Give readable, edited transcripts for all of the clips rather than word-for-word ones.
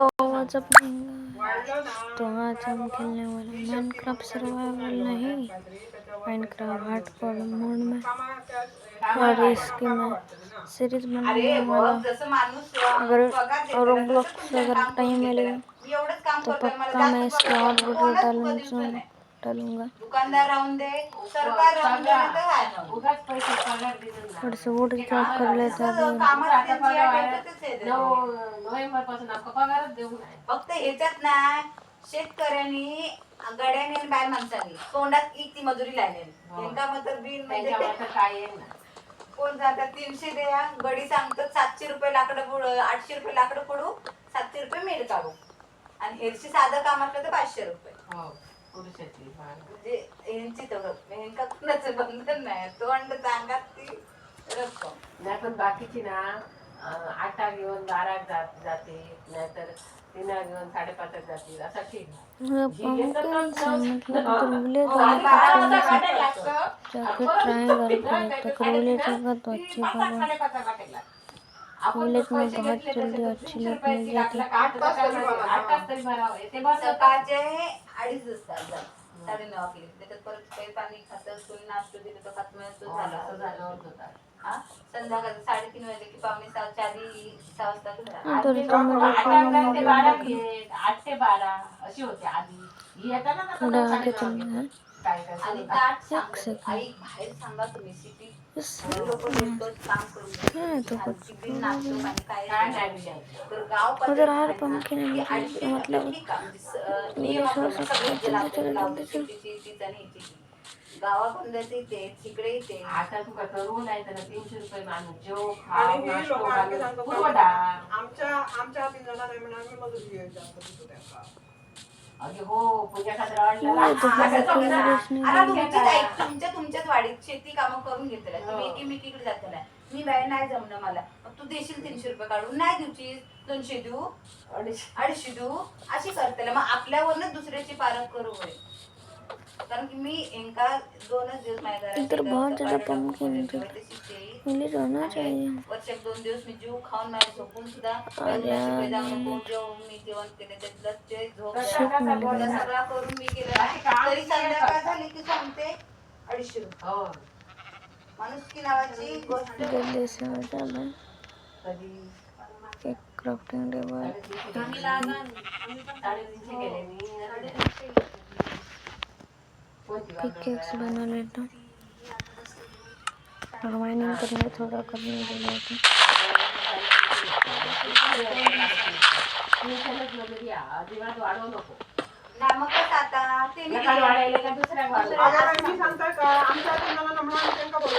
WhatsApp तो आज हम खेलने वाले माइनक्राफ्ट सर्वाइवल नहीं, माइनक्राफ्ट हार्डकोर मोड में। और इसकी मैं सीरीज बनाने वाला। अगर रोब्लॉक्स अगर टाइम मिलेगा तो पक्का मैं इसके और वीडियो डालूंगा। दुकानदार राहून दे, सरकार राहून दे, नाही तर काय नाही. उगाच पैसे पगार देऊन थोडं सा वोटर जॉब कर लेता नोव्हेंबर पासून आपका पगारच देऊ नाही. फक्त ह्याच्यात ना शेतकऱ्यांनी गड्याने आणि बाय माणसांनी तोंडात ती मजुरी लागलेली. त्यांचा तर बिन म्हणजे काय आहे ना कोण जातात 300 द्या, गडी सांगतात 700 रुपये लाकडं फोडू, 800 रुपये लाकडं फोडू, 700 रुपये मेड काढू. आणि हेरची साधं काम असलं तर 500 रुपये. म्हणजे यांची तेवढं यांका कुणाचं बंधन नाही. तोंड सांगात ती रक्कम नाही. पण बाकीची ना 8 घेऊन 12 जाते, नाहीतर 3 घेऊन 5.5 जातील असा ठीक. विलेज में बहुत जल्दी अच्छी लोग मिल जाती है. सकाळचे 2:30 वाजता 9:30 वाजले त्याच्यात परत काही पाणी खातं सोयी नाश्ता दिलं तर खात झालं संध्याकाळी 3:30 वाजले की 5:45 आधी 6 वाजता 8 ते 12 अशी होते आधी. थोडं आगे चलना है. आणि ताट सांगत आई बाहेर सांगा तुम्ही सिटी लोक काम करून तो कुछ नाचतो आणि काय नाही तर गाव उधर आ रहा पंखे नहीं मतलब नियम चलो गावाकडून ते तिकडे येते. आता तुका करून नाही तर 300 रुपये माणूस जो आणि हे लोक आमच्या हाती जाणार आहे म्हणून आम्ही मजुरी घ्यायची. अगे हो पूजा तुमच्याच वाडीत शेती कामं करून घेतल्या तुम्ही एकीमेकीकडे जाताना मी बाहेर नाही जमणं मला मग तू देशील 300 रुपये काढून नाही देऊची 200 देऊ 250 देऊ अशी करते मग आपल्यावरच दुसऱ्याची पारख करू होय. कारण की मी एका 2च दिवस माझ्या इधर बहुत ज्यादा पंपकिन मिले रहना चाहिए. वर्षात 2 दिवस मी जीव खाऊन माझ्या झोपून सुद्धा मी जेवण केले त्यातलं ते झोप सगळा करून मी केलं तरी संध्याकाळ झाली की सांगते 250 रुपये. माणुसकी नावाची गोष्ट जल्दी से हो जाए. एक क्राफ्टिंग टेबल पिकेक्स बना लेता हूँ. माइनिंग करने थोड़ा करने के लिए नामकच आता ते मी सांगताय का आमच्या हाती मला नमणार त्यांना बोलतो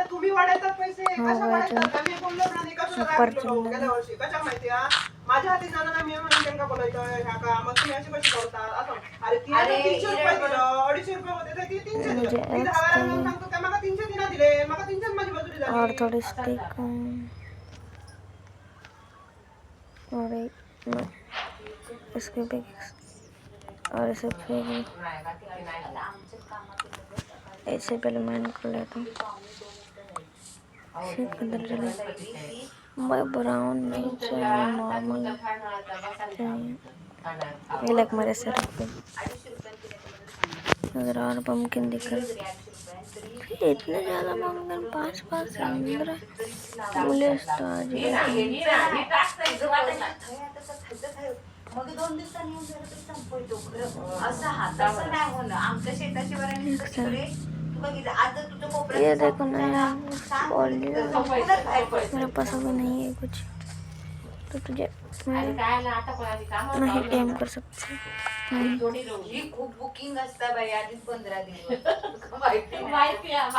तुम्ही वाढायचा पैसे कशा वाढायचा मी बोललो ना गेल्या वर्षी कशा माहिती माझ्या हाती जाणार नाही मी म्हणून त्यांना बोलायचं ह्या का मग तुम्ही अशी कशी बोलतात असं. अरे 300 रुपये दिलं 250 रुपये होते तर 300 दिलं सांगतो त्या मला 300 दिना दिले मला 300 माझी मजुरी झाली. और थोड़ी स्टिक और एक इसके पिकेक्स और इसे फिर ऐसे पहले माइन कर लेता हूँ. अंदर चले मैं ब्राउन नहीं चाहिए नॉर्मल चाहिए. ये लग मेरे सर पे अगर और पम्पकिन दिख रहा इतने ज़्यादा पम्पकिन 5 अंदर बोले मग 2 दिवसांनी येऊन झालं तर संपवतो खरं असं हाताचं नाही होणं आमच्या शेताशिवाय तिकडे आज जर तुझं कोपऱ्यात ये देखो ना यार मेरे पास अभी नहीं है कुछ तो तुझे नहीं गेम कर सकते ही खूप बुकिंग असता बाई आधीच 15 दिवस माहिती आहे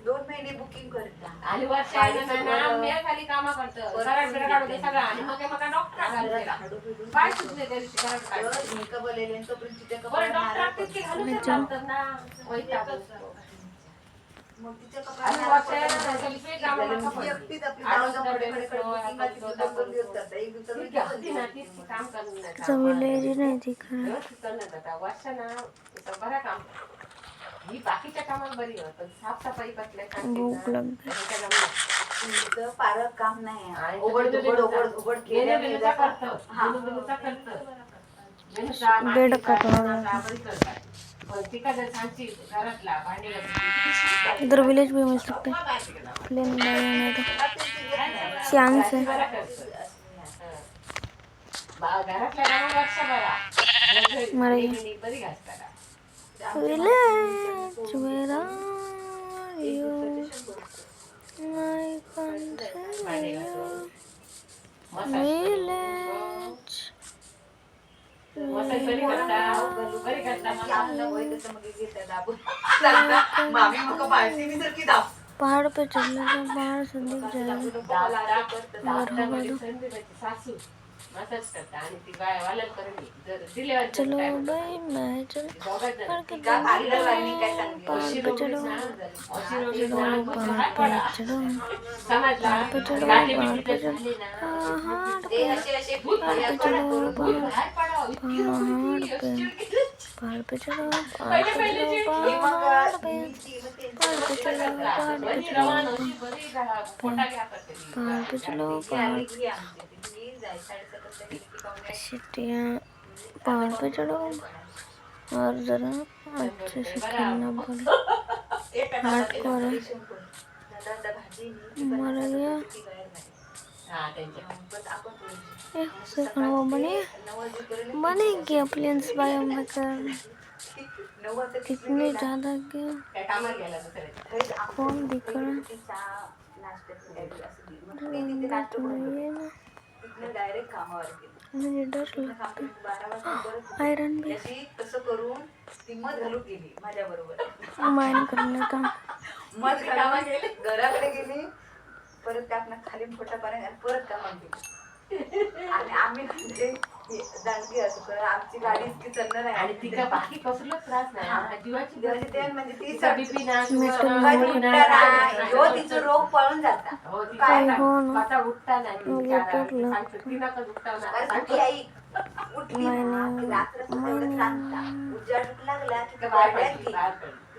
2 महिने बुकिंग करता आणि मी खाली काम करतो काढू दे सगळं आणि मग डॉक्टर पाय सुटले त्या दिवशी मेकअप आलेले तोपर्यंत तिथे डॉक्टर ना मग तिच्या विलेज नहीं दिख रहा कपड्यात ही बाकीच्या कामात बरी होत पण साफसफाई कसल्या भूक लागते. तुमचं पारक काम नाही आणि उघड उघड उघड उघड केलं की जसं- हा. बेड का कहाँ इधर विलेज भी मिल सकते हैं. प्लेन बायो में तो चांस है. Village where are you my country village मामी मग माहिती मी जर की दाब पहाड़ पे चलने का पहाड़ से दिख जाएगा. अगर होगा तो चलो भाई मैं चल पहाड़ पे चलो पहाड़ पे चलो पहाड़ पे चलो पहाड़ पे चलो पहाड़ पे चलो ते असे असे पहाड़ पे चलो पहाड़ पे पहाड़ पे चलो पहाड़ पे चलो पहाड़ पे पहाड़ पे चलो पहाड़ पे चलो पहाड़ पे चलो पहाड़ सीटियाँ पहाड़ पे चढ़ो और जरा अच्छे से खेलना पड़े. हार्डकोर है. मर गया. उससे खाना बनेगी प्लेन्स बायो में कर कितनी ज्यादा क्या कौन दिख रहा है. डायरेक्ट कामावर गेली. मुझे डर लगता आयरन भी तसं करून ती मध घालून गेली माझ्या बरोबर माइन करने का मध घालून गेली घराकडे गेली परत त्यातनं खाली फोटा पाणी आणि परत कामात गेली आणि आम्ही म्हणजे दांडगी असं कर आमची गाडी इतकी चालणार आहे आणि तिला बाकी कसलं त्रास नाही जीवाची दिवाळी ते म्हणजे ती बीपी ना तिचं रोग पळून जाता हो काही हो ना आता उठता नाही ती आई उठली रात्र उजाड लागला की बाहेर गेली.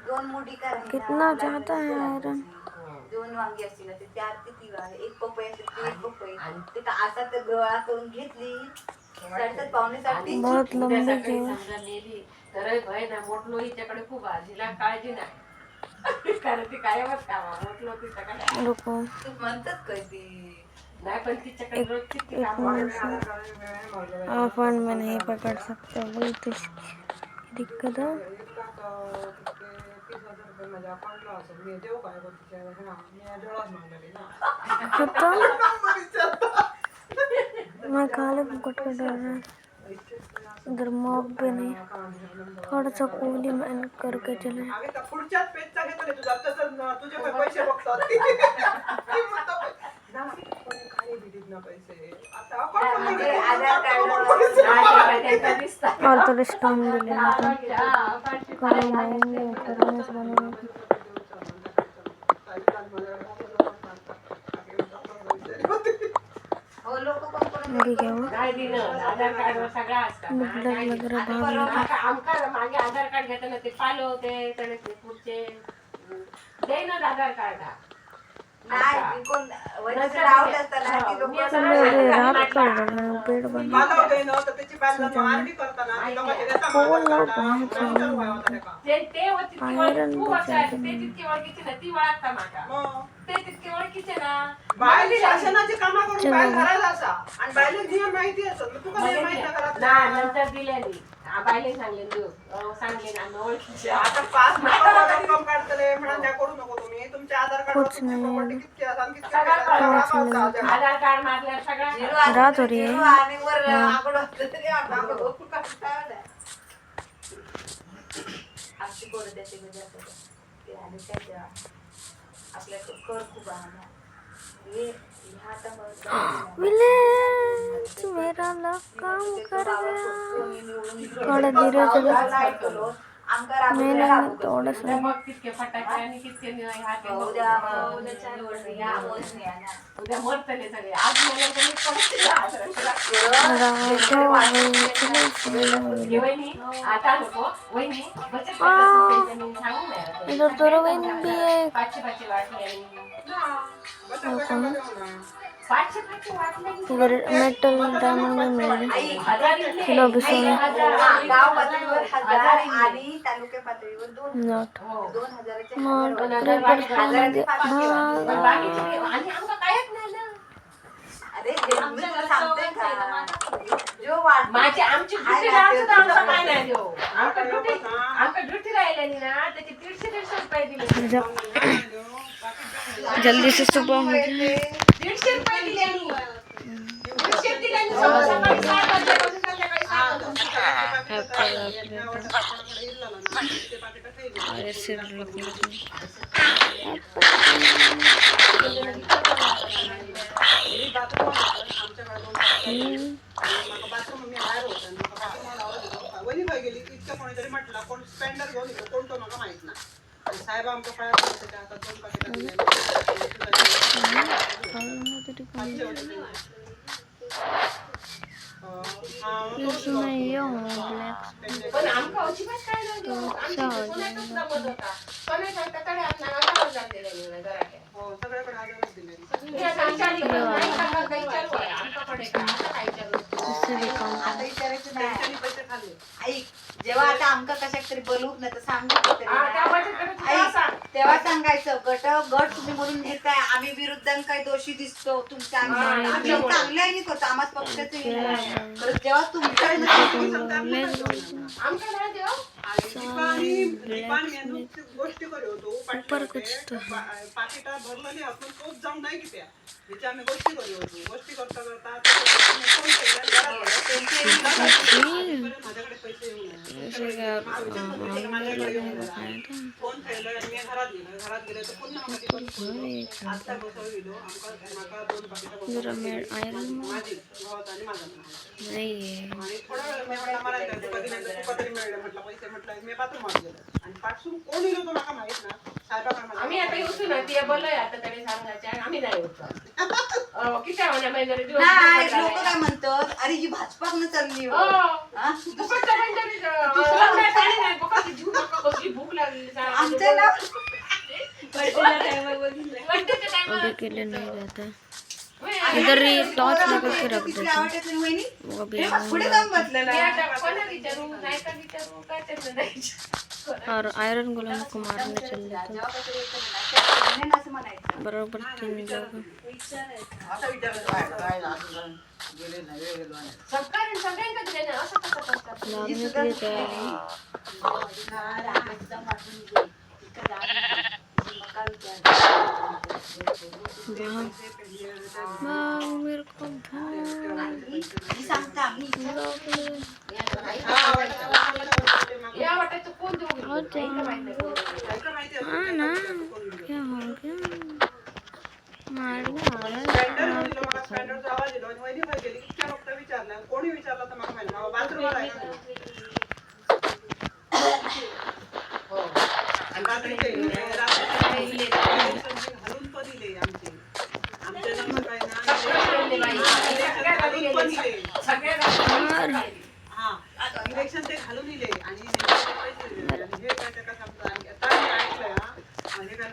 दोन मुठी कितना जाता है आयरन. दोन वांगी असतील ना ते 4 ते 3 वांगे एक पपई असेल ते एक पपई ते का असा तर गळा करून घेतली साडेसात पावणे सात ती बहुत लंबी जीव तर भय ना मोठलो हिच्याकडे खूप आजीला काळजी नाही कारण ती कायमच कामा मोठलो तिच्याकडे रुको तू म्हणतात काय ती नाही पण तिच्याकडे रोजची ती एक कामं मिनट फोन में नहीं पकड़ सकते वही तो दिक्कत है. मैं काले मुकुट का डर रहा इधर मॉब भी नहीं थोड़ा सा कूली मैन करके चले. पुढच्याच पेजचा घेतले तुझा तसं तुझे पैसे बघतात और तो स्टोन भी लेना था करो मांगेंगे करने से बनेंगे. अभी क्या हुआ आधार कार्ड सगळा असतात ब्लड वगैरह भाग आमका मागे आधार कार्ड घेताना ते पालो होते त्याने ते पुढचे दे ना आधार कार्ड नाही कोण वरचं डाऊट असताना ती लोक रात का पेड़ बन मालव देणं तर त्याची बॅलन्स आरडी करताना ते होती आयरन तू वाचायची ते तितकी ओळखीची ना ती वळखता माका ते तितकी ओळखीचे ना बाहेर शासनाची कामा करून बाहेर घराला असा आणि बाहेर नियम माहिती असत तू का नियम माहिती करत नाही नंतर दिलेली बायले सांगले सांगले ना ओळखीचे आता 5 नंबर रक्कम काढतले म्हणून त्या करू नको तुम्ही तुमच्या आधार कुछ नहीं है. कार्ड किती असं किती आधार कार्ड मारल्या सगळ्या रात हो रही है. आणि वर आकडो तरी आकडो आमची कोण त्याचे म्हणजे ते आणि त्याच्या आपल्या कर खूप आहे ये ह्या आता विलेज मेरा लक काम कर गया. थोड़ा धीरे चलो आमका नाही राबवून नाही राबवू थोडस उद्या बघ कितके फटाके आणि कितके हात उद्या 4 वर्ष या मोजणी आहे ना. उद्या मरतले सगळे आज मला कमी पडत वहिनी आता नको वहिनी बचत त्यांनी सांगू नये इधर तो रवीन भी है 500 वाटले आणि पाचशे वाटले इधर मेटल डायमंड में मिल रही आई किलो भी सोने गाव पातळीवर 1000 आणि तालुका पातळीवर 2 नॉट 2000च्या नॉट हजार. 3% मध्ये पण बाकीचे आणि आमका कायच नाही ना अरे जे मी तुला सांगते का जो वाट माझी आमची ड्युटी राहत आमचा काय नाही देऊ आमका ड्युटी राहिलेली ना त्याचे 150 रुपये दिले जल्दी से सुबह हो जाए 150 रुपये दिले आणि 150 दिले आणि सकाळी 7 वाजल्यापासून संध्याकाळी 7 वाजता अरे सिर कोण स्पेंडर घेऊन येतो कोण तो मला माहित नाही आणि साहेब आमच्या पाया त्याच्या हातात 2 पाकिट इसमें ये हो ब्लैक पण आमका अजिबात काय नाही देऊ आमच्या सोन्याचा सुद्धा मत होता सोन्याच्या तकडे आपला 1000 दिले नाही घरात हो सगळ्याकडे आधारच दिले इससे भी कम आता विचारायचं नाही त्यांनी पैसे खाल्ले ऐक जेव्हा आता आमका कशाक तरी बोलवूक नाही तर सांगू तरी ऐक तेव्हा सांगायचं गट तुम्ही म्हणून नेताय आम्ही विरुद्धां काही दोषी दिसतो तुमच्या आम्ही चांगले आहे करतो आम्हाच पक्षाचे तर जेव्हा तुमच्या आमच्या नाही देऊ गोष्टी करतो पाकिटा भरलेली आपण तोच जाऊन नाही की त्या त्याची आम्ही गोष्टी करतो गोष्टी करता करता माझ्याकडे पैसे फोन ठेवलं मी घरात गेलो तर पुन्हा आता बसवलो आमका 2 पाकिटा जरा मेड आयरन माझी भावात आणि माझा नहीं है आणि थोडा वेळ मी म्हटलं मला कधी नाही तर तरी मिळालं म्हटलं पैसे म्हटलं मी बाथरूम मध्ये गेलो आणि पाठसून कोण येलो तो मला माहित ना साहेबाकडे आम्ही आता येऊ ना ती बोललोय आता त्याने सांगायचे आम्ही नाही होतो किती महिन्या महिन्याने दिवस नाही लोक काय म्हणतात अरे ही भाजपाकडनं चालली हो. हा? भूक लागली आमचं ना अभी के लिए नहीं रहता इधर ही टॉर्च लगा के रख किती देते आवडते तुम्ही वहिनी? वो भी हे बघ, पुढे जाऊन बसलेला विचारू नाही का विचारू काय त्याचं नाही और आयरन गोलम को मारने चल लेते जेव्हा काहीतरी येतं ना, त्या म्हणेन असं म्हणायचं बराबर 3 जगह आता विचारायचं सगळ्यांना दिले ना असं कसं करतात भागने के लिए तैयार है भाग मेरे को मी सांगता आम्ही या वाटायचं कोण देऊ हाँ ना क्या हो गया मारने मला स्टँडर्डचा आवाज येतो आणि वहिनी काय गेली इतक्या फक्त विचारलं कोणी विचारलं तर मला माहिती नाही बाथरूमला आहे आणि रात्रीचे घालून पण दिले आमचे आमच्या जन्म काय ना हा इलेक्शन ते घालून दिले आणि हे काय त्या समजा आणि आता मी ऐकलंय हा आणि काय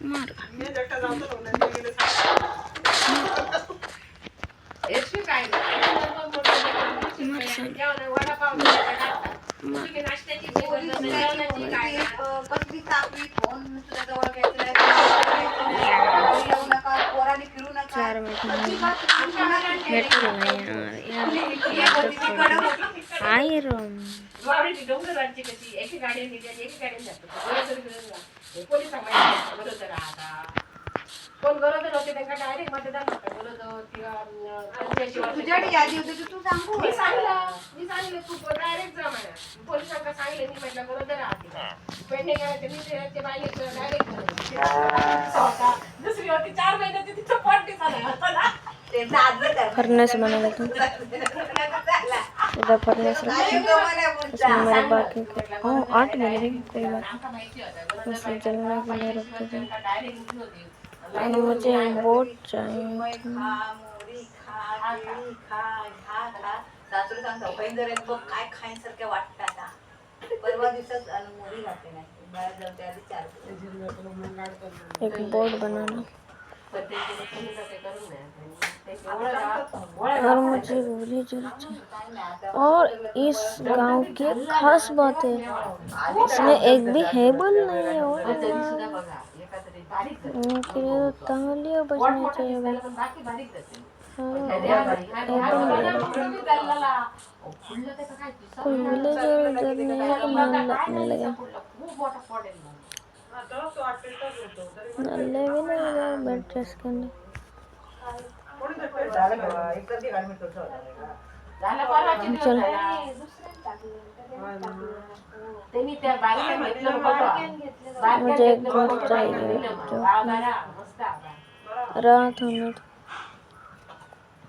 मार मी एकटा जातो ना गेले एसपी काय वडापाव नाश्त्याची जेवणाची काय कसली चाकरी फोन तुझ्या जवळ घ्यायचं येऊ नका पोराने फिरू नका 4 मिनट मेट्रो नहीं यार आयरन वावडीची डोंगरवाडची कशी एके गाडी नेली एके गाडी जातो पोलीस बरोबर राहता कोण गरोदर होते त्यांना डायरेक्ट मतदान होतं गरोदर किंवा तुझ्याकडे यादी होती तर तू सांगू मी सांगितलं तू डायरेक्ट जा म्हणा पोलिसांना सांगितलं मी म्हटलं गरोदर राहते पेंडिंग करायचे मी ते बाईले डायरेक्ट दुसरी होती 4 महिन्याची तिथं पॉटी झाला होता ना फर्नेस बनाना तुम झाला सीधा परने से अरे गवाला पुढचा. इसमें मेरे बाकी के 8 मिल रही कोई बात आमका माहिती होतं, नहीं गरोदर उसे बाईचं जलने के लिए पाणी रखते थे त्यांना direct उठली होती. और मुझे एक बोट चाहिए सुरमई थी खा, मोहरी खा, केळी खा, खा. सासूला सांगता बहिंदर एक बघ काय खाण्यासारख्या वाटतं आता. परवा दिवसात मोहरी घातली नाही. बाहेर जाऊ त्या आधी 4 दिवस. एक बोट बनाना पण ते तुम्ही ते करून नाही. ते एवढं और मुझे विलेजर चाहिए काय नाही आता. और इस गांव की खास बात है इसमें एक भी हेबल नहीं है और तरी सुद्धा बघा एका तरी बारीक जाते. उनके लिए तो तालियां बजनी मोठमोठं चाहिए भाई दिसताना पण बाकी बारीक जाते. हाँ, फुडलं त्याचं काय दिसत कोई नाही. विलेजर इधर नहीं है तो मिल गया खूप मोठा पडेल मग. नल्ले भी नहीं है बेड ड्रेस के अंदर झालं परवाची दिवस चल. झाला. त्यांनी त्या बारक्यान घेतलं बघा. बारक्यान मुझे एक घेतलं घर बघा. चाहिए दिलं. आगारा, मस्त आगारा. रात होने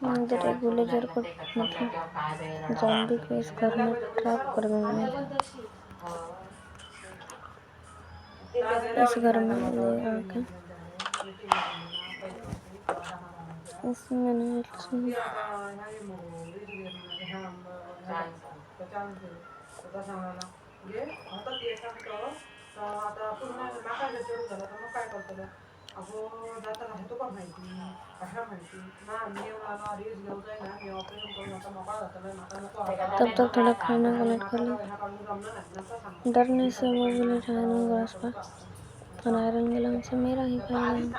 अंदर एक विलेजर को मतलब जॉम्बी को इस घर में ट्रैप कर दूंगा इस घर में ले आके इसमें नहीं इसमें आता पूर्ण नाका सुरू झाला तर मग काय करतो अगो जाताना हे तो पण माहिती कशा माहिती ना मी एवढा रील्स घेऊन जाईल ना मी ऑपरेशन करून आता मोकळा जातो माका नको तब तक थोड़ा खाना कलेक्ट कर लिया डरने से वो विलेज आयरन ग्रास पर और आयरन गलम से मेरा ही खाएगा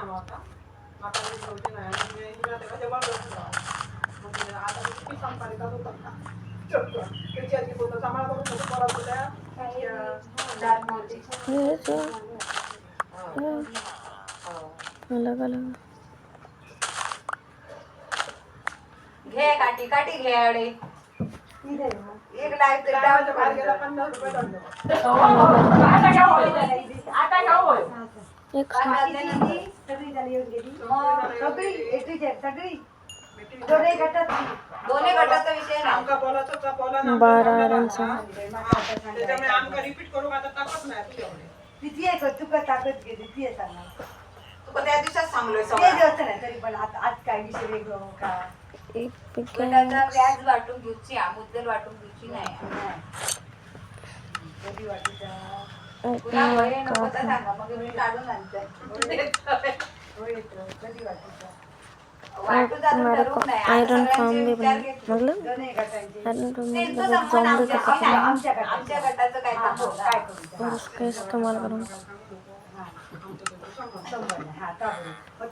ये तो अलग अलग घे काठी काठी घे अडे एक लाईट बाहेर गेला 50 रुपये दंड. आता घ्या होय. आता घ्या होय. एक साथ दोन्ही गटाचा विषय ना आमका बोलायचं का बोला ना 12 आयरन से त्याच्यामुळे आमका रिपीट करू आता ताकद नाही तुझ्याकडे तुका त्या दिवसात सांगलोय एक गटाचा व्याज वाटून घ्यायची मुद्दल वाटून घ्यायची नाही पुन्हा वय नको तर सांगा मग मी काढून आणते वाटू जाणून मेरे को ठरवून नाही आता आयरन सगळ्यांचे फॉर्म भी विचार बना घेतले. मतलब आयरन फॉर्म त्यांचं मतलब संबंध जॉम्बी को पकड़ना आमच्या गटाचं काय काम और उसका इस्तेमाल करूँ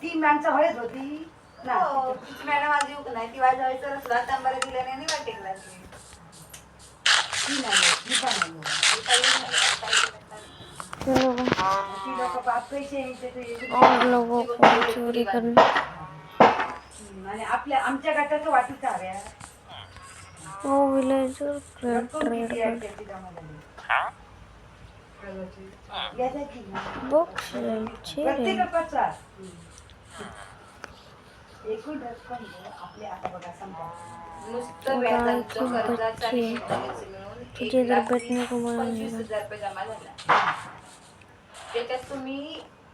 ती माणसं हळद होती ना मॅडम माझी उक नाही ती वाजवायचं रसला तांबारा दिल्याने आणि वाटेकला ती नाही ती पण नाही चलो ती लोक पैसे यायचे और लोगों को चोरी करनी आणि आपल्या आमच्या गटाचं वाटूच हव्या वो विलेजर ट्रेड कर बुक्स छे प्रत्येकाचा एकूण रक्कम आपल्या आता बघा समजा नुसतं व्याजाचं कर्जाचं आणि इंटरेस्ट मिळून तुझे इधर बैठने को मना नहीं 25,000 रुपये जमा झाला त्याच्यात तुम्ही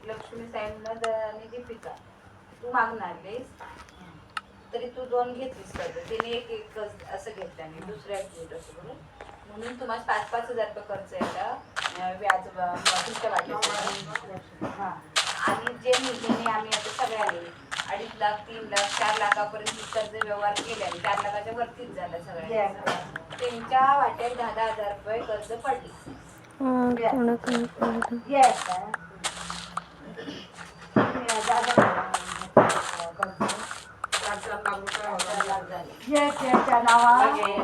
लक्ष्मी साहेबांना निधी पिका तू मागणारलेस तरी तू 2 घेतलीस कर्ज तिने एक असं घेतलं आणि दुसऱ्या घेत असं करून म्हणून तुम्हाला 5,000 रुपये खर्च येतं व्याज तुमच्या वाटलं हा आणि जे निधीने आम्ही आता सगळ्याने 2.5 लाख 3 लाख 4 लाखापर्यंत कर्ज व्यवहार केले आणि 4 लाखाच्या वरतीच झालं सगळ्यांचं त्यांच्या वाट्यात 10,000 रुपये कर्ज पडले हाँ थोड़ा कम पड़ेगा येस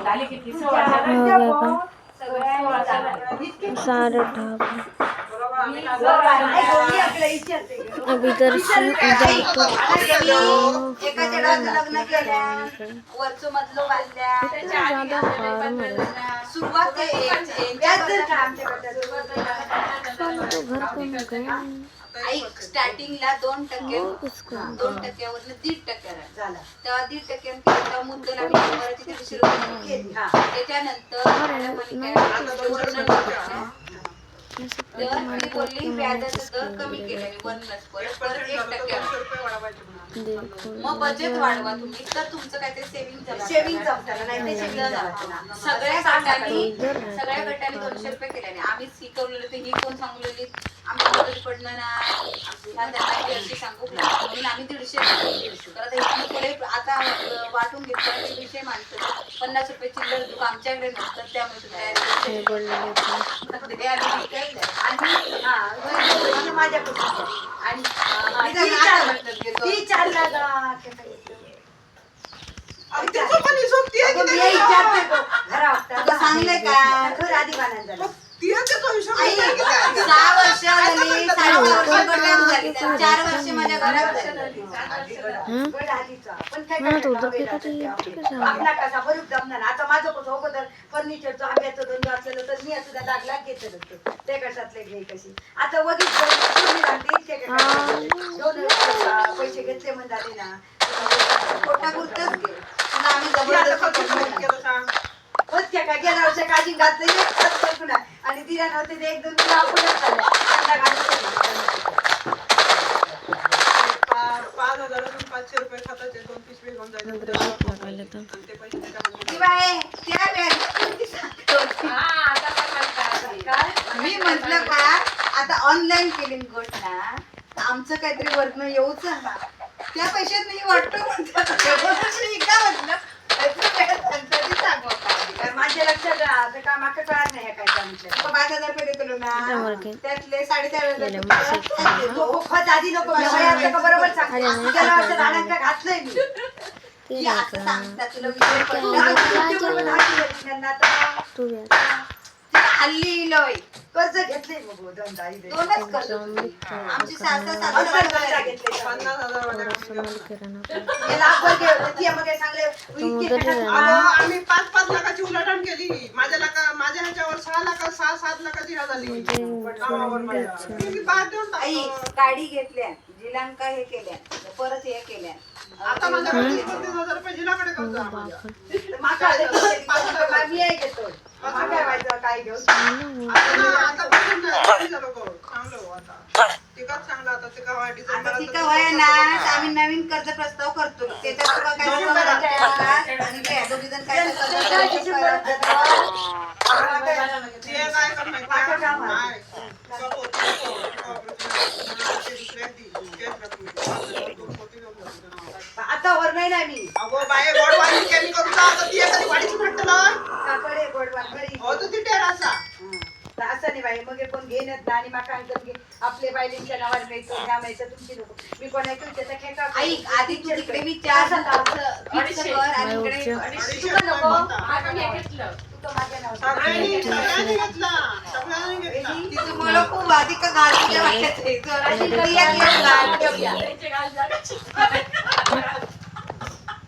झाले किती हो गया का सगळ्यांनी सारे ढाबे लग्न अब इधर से उधर तो एकाच्या डाळाचं लग्न केल्या वरचं मधलं बांधल्या इतना ज्यादा हार्म है सुरुवात ते आमच्या तो घर को गए ऐक स्टार्टिंगला 2% उसको 2%वरनं 1.5% झाला तेव्हा 1.5% केलं मुद्दल आम्ही 100 रुपये केली हा त्याच्यानंतर मॅडम म्हणे काय आता 200 रुपये वरनं मैं तर ती बोलली व्याजाचा दर कमी केला मी वरनच परत 1% 200 रुपये वाढवायचे म्हणा. देखो मग बजेट वाढवा तुम्ही तर तुमचं काहीतरी सेव्हिंग सेव्हिंग जमताना नाही ते सेव्हिंग जमतं ना. सगळ्या गटाने 200 रुपये केल्याने आम्ही शिकवलेलं ते ही कोण सांगलेली आम्ही कुठेतरी पडणार नाही ह्या त्यांना अशी सांगू म्हणून आम्ही 150 तर आता इथून पुढे आता वाटून घेतलं ते विषय माणसं 50 रुपये चिल्लर दुकान आमच्याकडे नसतात त्यामुळे ये बोल रहे थे तुम्ही आणि हा म्हणजे माझ्याकडून आणि ती चार लागा अरे त्याचं पण हिशोब ती आहे की मी नाही? विचारते तो घरा तुला सांगलंय का घर आधी बांधायला झालं. ती आहे त्याचा हिशोब आई, आहे की काय? 6 वर्ष झाली 6 वर्ष गटात झाली 4 वर्ष माझ्या घरात झाली गड आधीचा. पण काय हाँ, तो करणार, उधर वेळ देखा तो लागेल ये त्याला. कैसा आपला कसा बरूच जमणार नाही. आता माझं कसं अगोदर फर्निचरचं आंब्याचं धंदो असलेलं तर मी सुद्धा लागला घेतलं असतं. ते कशातले घे कशी आता वगैरे पैसे घेतले म्हणतात ना पोटा पुरतच घे तुला आम्ही ती आता जबरदस्ती कधी करणार केलं सांग? होत्या का गेल्या वर्षी काळजी घातलं एक खत करून आणि दिल्या नव्हते ते 1-2 किलो आपणच खाल्लं. कांदा घालून 5,000 500 रुपये खताचे 2 पिशवी घेऊन जायचे लगाले तो आणि ते पैसे त्याच्यामध्ये ती बाई त्या व्याजाची सांगतो. मी म्हटलं का आता ऑनलाईन केली गोष्ट ना तर आमचं काहीतरी वर्ण येऊच ना त्या पैशात नाही वाटतो म्हणतात मी का म्हटलं माझ्या लक्षात आता का माका कळत नाही काय सांगितलं 5,000 रुपये देतो ना त्यातले 4,500 नको खत आधी नको व्यवहार का बरोबर सांग गेल्या वर्षात अनांका घातलंय मी ती असं सांगतात तुला विषय पडला तू भी ती हल्ली लय कर्ज घेतले मग दोनच कर्ज आमची सासू घेतले 50,000 वाल्या संभाल के रहना आम्ही 5-5 लाखाची उलाढाल केली माझ्या ह्याच्यावर 6 लाख 6-7 लाखाची ह्या झाली कामावर माझ्या. मी बाद देऊन आई टाकतो. गाडी घेतल्या जिलांका हे केल्या परत हे केल्या आता माझ्याकडे 30,000 रुपये जिल्हाकडे कर्ज आहे माझ्या. काय व्हायचं काय घेऊन आता बघून जा, किती झालं गं? चांगलं हो आता. तिकाच चांगलं आता तिका आता डिसेंबरात ती का वय ना तर आम्ही नवीन कर्ज प्रस्ताव करतो त्याच्यात तुला काय दोघी जण काय ते काय करणार? माझं काम आहे. नाही. तुका ते दुसऱ्या तेच रकमेत. 2 कोटी घेऊन जातो त्या नावावर. आता वर नाही मी अगो बाये गोडवाणी केली करू जा, आता ती एखादी वाडीची म्हटलं काकडे गोडवान बरी हो तर ती टेरासा असं नाही बाई मग कोण घेणच ना आणि माका आणून घे आपले बायलींच्या नावावर मिळतो ह्या मिळतं तुमची नको मी कोणाच्या त्याचा खेका ऐक आधी तू तिकडे विचार फिक्स कर आणि इकडे 250 तुका नको म्हणता. आता मी घेतलं तू तर माझ्या नावावर सगळ्यांनी घेतला सगळ्यांनी घेतला तिचं मला खूप आधी का घालून वाटायचं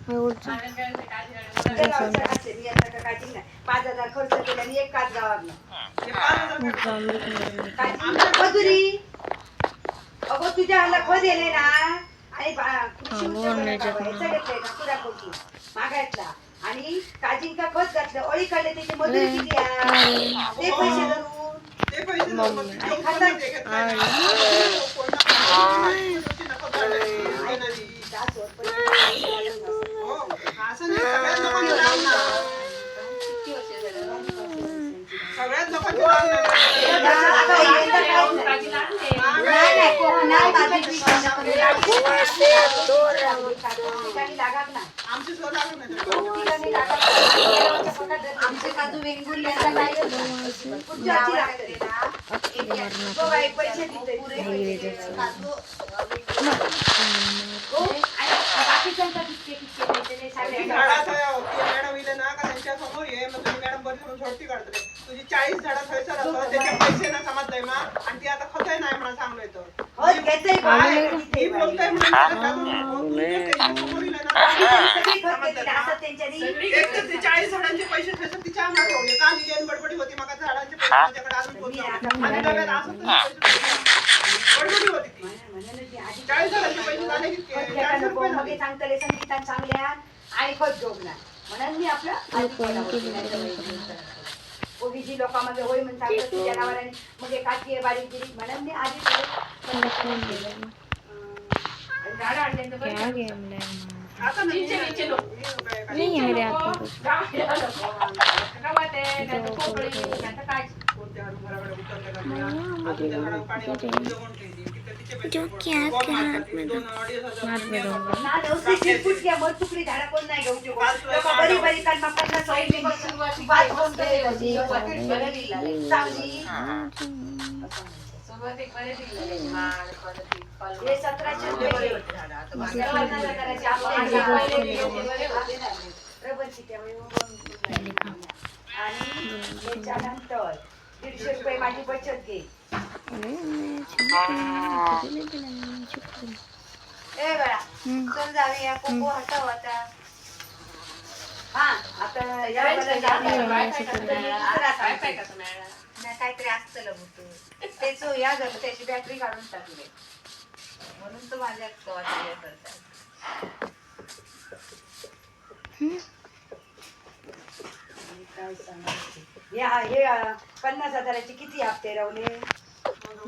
मैं उठ जा गेल्या वर्षी घातले, मी आता का काढली नाही 5,000 खर्च केला आणि एक काच गावात हे 5,000 जांभळी कलर काची मजुरी अगो तुझ्या हाला खो दिले ना आणि कृषी हो, नाही ह्याचा जात. घेतलंय ना पुरा कोटी मागायतला आणि काजींका खत घातलं अळी काढले त्याची मजुरी किती आहे ते पैसे धरून ते पैसे नको आणि घेऊन खाता ते घेतलं नाही. कोणा- नको झालंय, घेणारी. दासवर पैसे हो, असं नाही, सगळ्याच लोकांनी लावणार. सगळ्याच लोकांनी लावणार. आता यंदा काहीच नाही. नाही कोकणात बाधित ठिकाणी लागाक ना आमची सोय लागून आहे. ठिकाणी लागाक ना. गेल्या वर्षी फक्त धरलं. आमचे काजू वेंगुर्ले पुढच्या वर्षी लागते ना. तो बाई पैसे देतोय. काजू हो, आणि बाकीच्यांचा कितके पैसे नाही ती सांगायचं. झाडात आहे, ती मॅडम इले ना का त्यांच्या समोर ये मग तुम्ही मॅडम बरी म्हणून झोडती काढते तुझी 40 झाडं थैसर असं त्याचे पैसे ना समजलंय मा आणि ती आता खतही नाही म्हणा चांगलं तर हो, घेतोय बाई, किती ती बाई. बोलतोय म्हणून त्याला घालून त्यांच्या समोर इले ना सगळी खत घेतली, असं त्यांच्यानी एक तर ती 40 झाडांचे पैसे थैसर तिच्या अंगात ठेवले का ही गेन बडबडी होती मग झाडांचे पैसे माझ्याकडे अजून पोहोचले आणि डब्यात असं तुझे पैसे गडबडी होती ती. म्हणूनच मी आधी 40,000चे पैसे झाले की खत 400 घेता नको, रुपये मग झाले. सांगतले संगीतान चांगल्या आणि खत जोगणार म्हणून मी आपलं आधी केला होता. ओबीसी लोकांमध्ये होय म्हणून सांगतात की जनावरांनी मग एक काठी बारीक गिरीक म्हणून मी आधी केलं. झाडं आणल्याचं बरं क्या झालं. गेम ले आता नाही चिंचे नको. नहीं है मेरे हाथ में कुछ गावाला नको. गावात आहे, नाहीतर पोकळी, नाहीतर काय. कोणत्या घराकडे उतरले का मैया नाही? मुझे त्या झाडावर बहुत पाणी गिरे वाटून जगून ठेवली. तिथे तिचे पैसे जो पडले. क्या बॉम्ब क्या मारतात हाथ में तिथे. 2-2.5 हाथ में हजार दूंगा ना दवसी फुटक्या मग तुकडी झाडा कोण नाही घेऊ शकत बरी बरी काल मग 50 पहिली पण सुरुवाती बात केली. कोण करेल जी, चांगली सुरुवातीक बरे दिले. माळ, परत पालवा. हे 1700 रुपये बरे होते झाडं. आता बाकी सर्वांना करायचे आपल्या माझे इथे पहिले दिले ते बरे होते. रबरची त्यामुळे आणि त्याच्यानंतर 150 रुपये माझी बचत घे अरे मैं छिपके ले दिला छिपके ए बाळा चल जाऊया कोको हटाव आता. हा आता या काय वेळेला काय जाऊया. काय काय करता? दुसरा काय काय सांगते. करता मॅडम? नाही काहीतरी असतं होतं तेच या झालं त्याची बॅटरी काढून टाकली म्हणून तो माझ्या वाचल्या करतात. काय सांगायचं? हे 50,000चे किती हप्ते रावले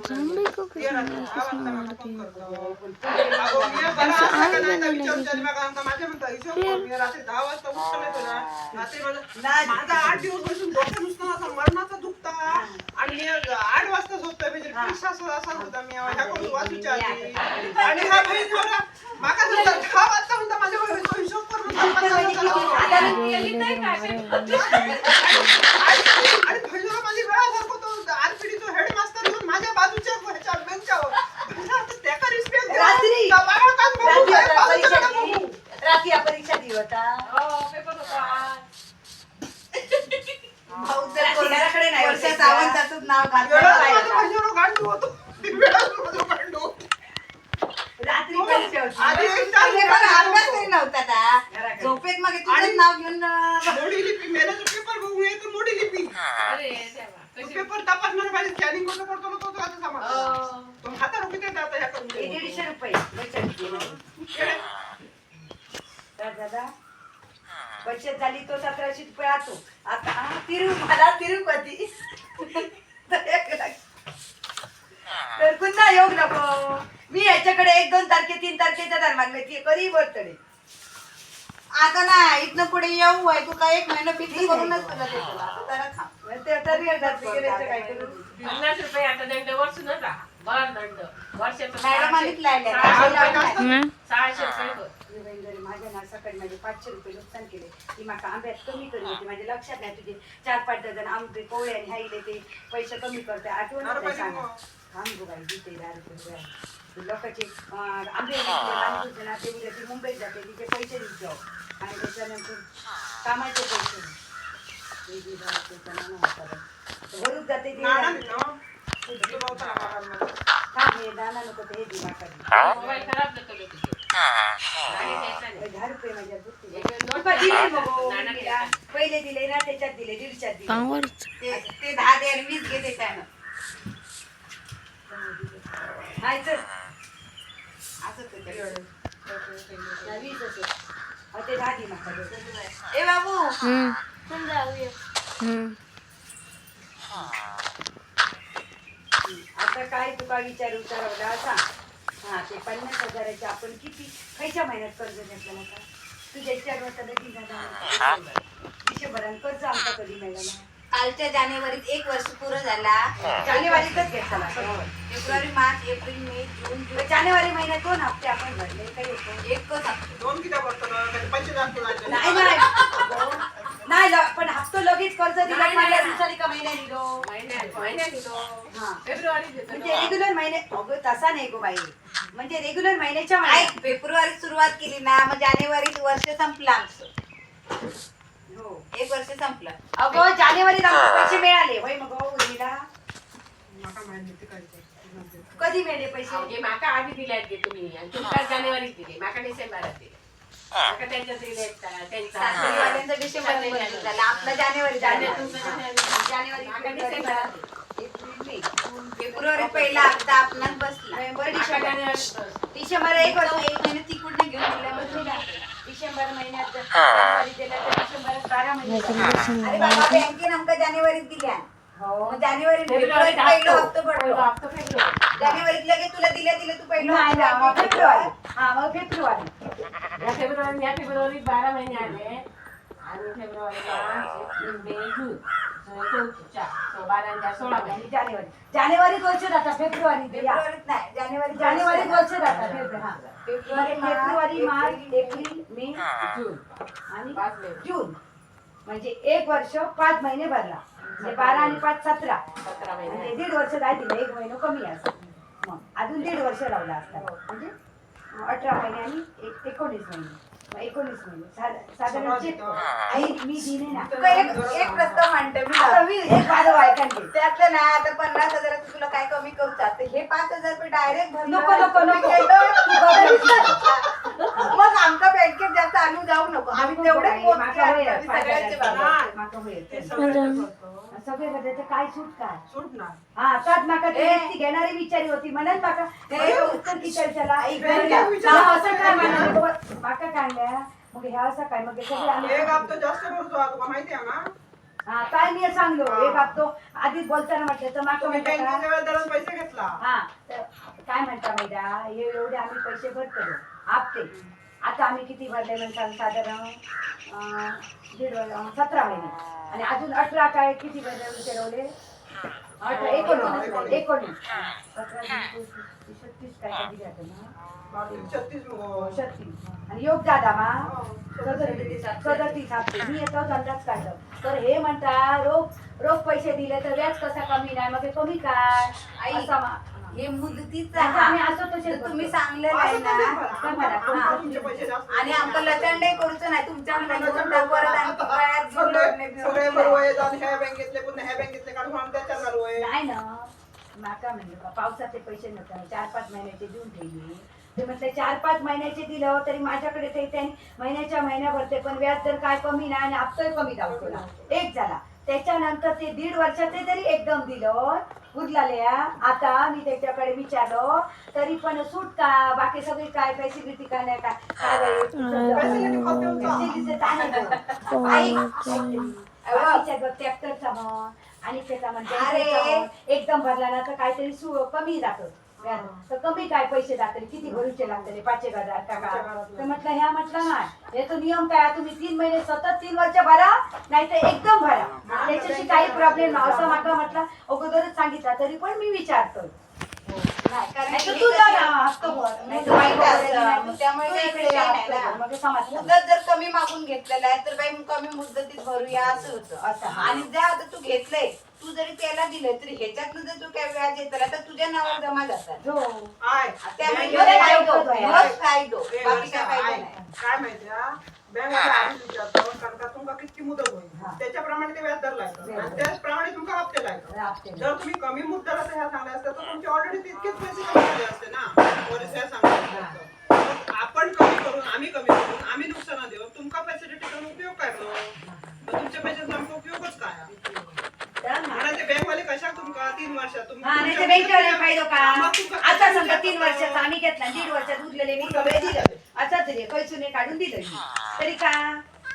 ज़ॉम्बी को ते किसने रात्री किसने आवाज मारती है करतो. अगं, मी बरा असला का नाही, त्या विचारचाली बघा, आमका माझ्या म्हणता हिशोब कर. मी रात्री 10 वाजता उठून येतो ना, रात्री माझा 8 दिवस बसून डोकं नुसतं असं मरणाचा दुखता आणि मी 8 वाजता झोपतोय म्हणजे असा होता मी ह्या करून वाचूच्या आधी. आणि हा बहीण नवरा माका म्हणता 10 वाजता म्हणता माझ्या बरोबर हिशोब करून आणि बहिणीला माझी वेळा सरकवतो आरपीडीचा हेडमास्टर येऊन माझ्या बाजूच्या ह्याच्या बेंचावर त्याका रिस्पेक्ट रात्री रात्री या परीक्षा दिली होता हो, पेपर होता आज. भाऊ जर रात्री घराकडे नाही वर्षा होते. सावंताचंच नाव घातलं माझ्यावर गांडू होतो वेळात गांडू होतो. रात्री परीक्षा होती आधी एक तास अरे पण अभ्यास तरी नव्हता का घराकडे. झोपेत मग तुझं नाव घेऊन मोडी लिपी मेल्याचं पेपर बघून येतो मोडी लिपी अरे देवा. तो कशी- पेपर तपासणार पाहिजे स्कॅनिंग करून करतो ना तो आता सामान हो. तो हातात रुपये देतात आता ह्या करून हे दे. 150 रुपये बचत केली. तर दादा बचत झाली तो 1700 रुपये आतो आता मला तिरुपती तर पुन्हा योग नको मी याच्याकडे 1-2 तारखे 3 तारखेच्या दरम्यान मी कधी बर्थडे आता ना इथनं पुढे येऊ आहे तू काय 1 महिना फिक्स करूनच तुला देतो आता जरा थांब. ते तरी करायचं काय करू 50 रुपये आता दंड वर्षूनच राहा. बरं दंड. वर्षाचं मॅडम 600 आधीच लायलंय. 600 रुपये कर. माझ्या ना सकाळी माझे 500 रुपये नुकसान केले ती माका आंब्यात कमी करी होती माझ्या लक्षात नाही तुझे 4-5 डझन आंबे कोवळे आणि हाईले ते पैसे कमी करते आठवण नाही सांगा थांब गो बाई जिथे 10 रुपये लोकांचे आंबे विकले ना ते उद्या ती मुंबईत जाते तिचे पैसे देत जाऊ आणि त्याच्यानंतर कामाचे पैसे भरूच जाते ते नाणं दिलं. तुझं भाऊ चला बाबांमध्ये. थांब हे दाना नको ते हे दे माका मोबाईल खराब नको करू तुझे. आणि घ्यायचा नाही. 10 रुपये माझ्या बुद्धी एक नोट तुका दिले मग नाणं मुलगीला. पहिले दिले ना त्याच्यात दिले 150 दिले पावरच ते 10 दे आणि 20 घे त्यानं हाय चल असं ते करायचं. 20 असं ते 10 दे माका दे. ए बाबू हम्म आता काय तुका विचारू विचारवला सांग हा ते 50,000चे आपण किती खयच्या महिन्यात कर्ज घेतलं नका तुझ्या 4 वर्षात लगीन झालं डिसेंबरात कर्ज आमचा कधी मिळाला कालच्या जानेवारीत 1 वर्ष पुरं झाला. जानेवारीतच घेतला फेब्रुवारी, मार्च, एप्रिल, मे, जून, जुलै जानेवारी महिन्यात 2 हप्ते आपण भरले काही होतो एकच हप्ता. 2 किती पडतं ना? त्याचे पैसे जास्त लागले. नाही नाही पण हप्तो लगेच कर्ज दिला नाही, माझ्या नाही. दिवसानी का महिन्यात दिलो महिन्यात येतो. हा. फेब्रुवारीत येतो. म्हणजे रेग्युलर महिने अगं तसा नाही गो बाई म्हणजे रेग्युलर महिन्याच्या ऐक, महिन्यात फेब्रुवारीत सुरुवात केली ना मग जानेवारीत वर्ष संपलं आमचं. हो 1 वर्ष संपलं. अगं जानेवारीत आमचे पैसे मिळाले होय मग उर्मिला माका माहित नाही ते काय ते. कधी मिळाले पैसे म्हणजे माका आधी दिल्यात गे तुम्ही आणि तुमका जानेवारीत दिले माका डिसेंबरात दिले माका त्यांच्यात दिले त्यांचा सासरीवाल्यांचं डिसेंबर महिन्यात झालं. आपलं जानेवारी जानेवारी झालं. तुमचं जानेवारी. जानेवारी माका फेब्रुवारी डिसेंबरात दिले. एप्रिल मे फेब्रुवारी पहिला हप्ता आपणाच बसला नोव्हेंबर डिसेंबर डिसेंबर एक वर्ष एक महिने तिकडे घेऊन दिल्यावर डिसेंबर महिन्यात जानेवारी दिला तर डिसेंबर 12 महिने झाले. अरे बाबा बँकेने आमका जानेवारीत दिल्या हो मग जानेवारी फेब्रुवारीत पहिलं हप्ता पहिलं पडतो हप्ता फेब्रुवारी. जानेवारीत लगेच तुला दिल्या तू पहिलं नाही ना, हप्ता मग फेब्रुवारी हा मग फेब्रुवारी या फेब्रुवारीत 12 महिने आले आणि फेब्रुवारी मार्च एप्रिल मे जून 12 आणि 16 महिने. आणि जानेवारीत वर्ष जाता फेब्रुवारी फेब्रुवारीत नाही जानेवारीत वर्ष जाता फेब्रुवारी फेब्रुवारी मार्च एप्रिल मे जून आणि 5 महिने. जून म्हणजे एक वर्ष 5 महिने भरला म्हणजे 12 आणि 5 17 17 महिने. म्हणजे 1.5 वर्ष काय दिलं 1 महिना कमी असं मग अजून 1.5 वर्ष लावला असता म्हणजे 18 महिने आणि 19 महिने मग 19 महिने साधारण चेक आई मी दिले ना तुका एक प्रस्ताव मांडते मी आता मी एक माझं ऐकायला त्यातलं ना आता 50,000 तुला काय कमी करू चालते हे 5,000 रुपये डायरेक्ट नको. मग आमका बँकेत जास्त आणून जाऊ नको आम्ही तेवढे सगळ्यांचे सगळे बदलते काय सूट काय सूट ना हा त्यात माका ती व्यक्ती घेणारी विचारी होती म्हणत माका उत्तर विचार त्याला बँकेत विचार- असं काय म्हणत माका काय मग ह्या असं काय मग सगळे आम्ही एक हप्ता जास्त भरतो तुला माहिती आहे ना हा काय मी सांगलो एक हप्तो आधीच बोलताना म्हटलं तर माका तुम्ही म्हणता बँकेच्या वेळेस पैसे घेतला हा तर काय म्हणता माहिती हे एवढे आम्ही पैसे भरतो हप्ते आता आम्ही किती भरले म्हणतात साधारण 17 महिने आणि अजून 18 काय किती भरले विचारवले 19 36 काय कधी जातं ना 36 आणि योग दादा मा 37 हप्ते मी येतो अंदाज काढलं तर हे म्हणता रोख पैसे दिले तर व्याज कसा कमी नाही मग हे कमी काय आई, असा हे मुदतीच आम्ही असं तसे तुम्ही सांगलेलं आहे ना तुमचे पैसे जास्त आणि आमका लचंडे करूच नाही तुमच्या परत आणखी गळ्यात घेऊन लढणे बिवणे सगळे नाही. बरोबर आहे जाऊन ह्या बँकेतले पुन्हा ह्या बँकेतले काढून आम्ही त्याच्यात घालू आहे नाही ना माका म्हणलं का पावसाचे पैसे नव्हते 4-5 महिन्याचे देऊन ठेवले ते म्हटलं 4-5 महिन्याचे दिलं तरी माझ्याकडे ते त्यांनी महिन्याच्या महिन्या भरते पण व्याज दर काय कमी नाही आणि हप्ताही कमी दाखवला एक झाला त्याच्यानंतर ते 1.5 वर्षाचे तरी एकदम दिलं उरलाल्या आता मी त्याच्याकडे विचारलं तरी पण सूट का बाकी सगळी काय फॅसिलिटी काय नाही काय ट्रॅक्टरचा म्हण आणि त्याचा म्हणजे एकदम भरला ना तर काहीतरी कमी जातं तर कमी काय पैसे जाते किती भरूचे लागते 5,000 का तर म्हटलं ह्या म्हटलं नाही याचा नियम काय तुम्ही 3 महिने सतत 3 वर्ष भरा नाही तर एकदम भरा त्याच्याशी काही प्रॉब्लेम नाही असं माका म्हटलं अगोदरच सांगितलं तरी पण मी विचारतोय नाही, कारण नाही तर हे तुझा कशी- ना हप्ता भर. नाही तर माहिती बाई असतं. भरायची नाही. त्यामुळे तू काही इकडे विषय या नाही हप्ता ना. भर. मग समजलं. मुदत जर कमी मागून घेतलेला आहे तर बाई मग कमी मुदतीत भरूया असं होतं असं. आणि जर आता तू घेतलंय तू जरी त्याला दिलं तरी ह्याच्यातनं जर तू काय व्याज येतला तर तुझ्या नावावर जमा जातात हो. आहे. त्यामुळे बँकेत ह्योच काय फायदो, उपयोग आहे? ह्योच फायदो. ए, बाकी काय फायदो आहे. नाही काय माहिती बँक आधीच विचारतो कारण का तुमका किती मुदत होईल हा. त्याच्याप्रमाणे ते व्याज दर लागतं आणि त्याचप्रमाणे तुमका हप्ते लागतं हप्ते. जर तुम्ही कमी मुद्दलाचं ह्या सांगले असते तर तुमचे ऑलरेडी तितकेच पैसे कमी झाले असते ना वरील ह्या सांगले असते. मग आपण कमी करून आम्ही कमी करून आम्ही नुकसान देऊ तुमका फॅसिलिटी करून उपयोग काय करू मग तुमच्या पैशाचा आमचा उपयोगच काय म्हणा ते बँकवाले कशा तुमका 3 वर्षात हा नाही तर बँकेवाले फायदो का मग तुमका आता समजा 3 वर्षाचा आम्ही घेतला 1.5 वर्षात उरलेले मी सगळे दिलं आता तरी पैसून काढून दिलं मी. तरी का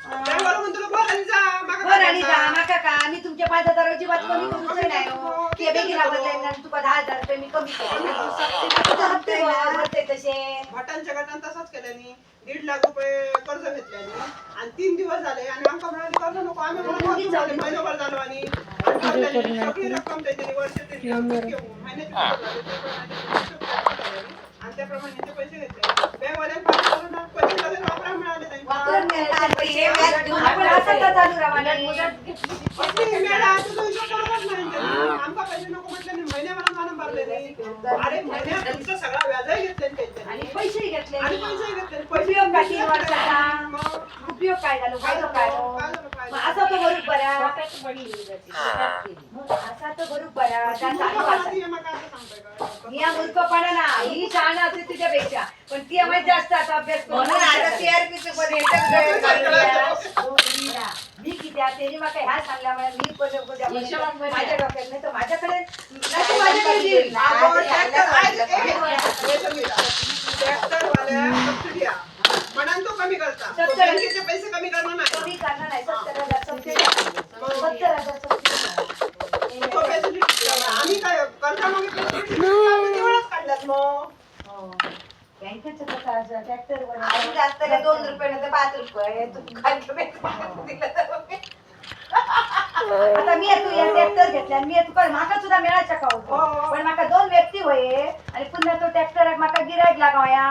बँकवाला म्हणतो बोल आणि जा मागं बरं आणि जा. का माका का मी तुमच्या 5,000ची बात कमी करूच नाही हो की बेगीला बदलायला तुका 10,000 रुपये मी कमी केले हप्ते भरते तसे भटांच्या गटान तसाच केल्यानी 1.5 लाख रुपये कर्ज घेतल्यानी आणि 3 दिवस झाले आणि आमका म्हणाले कर्ज नको आम्ही म्हणून महिनाभर झालो आणि सगळी रक्कम त्याच्यानी वर्ष महिन्याची आणि त्याप्रमाणे ते पैसे घेतले बँकवाल्यांनी पैसे लगेच वापरायला मिळाले नाही. वापरून मिळणार पैसे व्याज देऊन आपण असं का चालू राहणार किती मिळाला तुझा हिशोब बरोबर नाही त्यांनी. आमका पैसे नको म्हटलं नाही महिन्याभरात आणून भरले नाही अरे महिन्यात तुमचा सगळा व्याजही घेतले त्यांनी आणि पैसे घेतले आणि पैसे घेतले उपयोग का 3 वर्षाचा उपयोग काय झालो फायदा काय झालो? मग असा तो बरोबर बरा स्वतःची बळी गेली जाते. स्वतःच केली. मग असा तो बरोबर बरा त्या चालू असा या मूर्खपणा ना ही शहाणा असते तुझ्यापेक्षा पण ती आम्हाला जास्त आता अभ्यास म्हणून आता TRP चं पण ह्याच्यात वेळ घालूया. मी किती त्याने मला ह्या सांगल्यामुळे मी माझ्या डोक्यात नाही तर माझ्याकडे नाही तर माझ्याकडे देईल. ट्रॅक्टरवाल्या सबसिडी म्हणून तो कमी करता बँकेचे पैसे कमी करणार नाही कमी करणार नाही 70,000 सबसिडी 70,000 सबसिडी तो पैसे आम्ही काय करता मग तेवढंच काढल्यात मग बँकेचं कसं असं ट्रॅक्टरवर आणि जास्त काय 2 रुपये नाही तर 5 रुपये तू खालच्या बँकेत दिलं तर मग. आता मी तू या ट्रॅक्टर घेतल्या मी तुका माका सुद्धा मिळायचा का होतो पण माका 2 व्यक्ती होये आणि पुन्हा तो ट्रॅक्टर माका गिरायक लागावया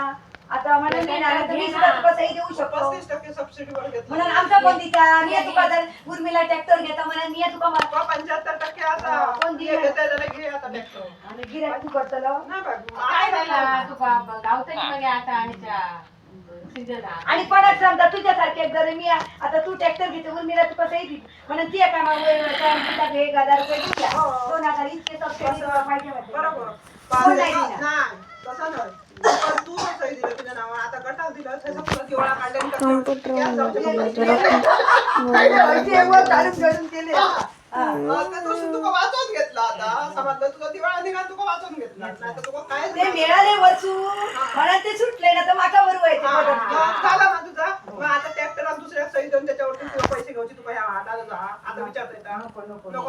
आता म्हणून मी नाही तर मी सुद्धा तुका सही देऊ शकतो 35% सबसिडीवर घेतलं म्हणून आमचा कोण दिता मी तुका जर उर्मिला ट्रॅक्टर घेता म्हणून मी तुका 75% असा कोण दिलं? घेता जरा घे आता ट्रॅक्टर आणि गिरायक तू करतलो नाही बाबू काय झालं तुका गावतली मग आता आणि सीजन आणि पडत समजा तुझ्यासारखे जर मी आता तू ट्रॅक्टर घेते उर्मिला तुका सही दी म्हणून ती कामामुळे 1,000 रुपये दिल्या 2,000 इतके सबसिडी पाहिजे होते. बरोबर कोण नाही दिला? नाही तसं नाही पण तू सही दिलं तुझ्या नावावर आता गटाल दिलं त्याचं तुला दिवाळा कॉम्प्युटरवर तुका वाचून घेतला आता समजलं तुझा दिवाळा निघाल तुका वाचून घेतला नाही तर तुका काय ते मिळाले वचू म्हणून ते सुटले ना तर माका बरोबर झाला ना तुझा मग आता ट्रॅक्टरला दुसऱ्या सही देऊन त्याच्यावरती तुला पैसे घ्यायचे तुका ह्या आता विचारता येतात नको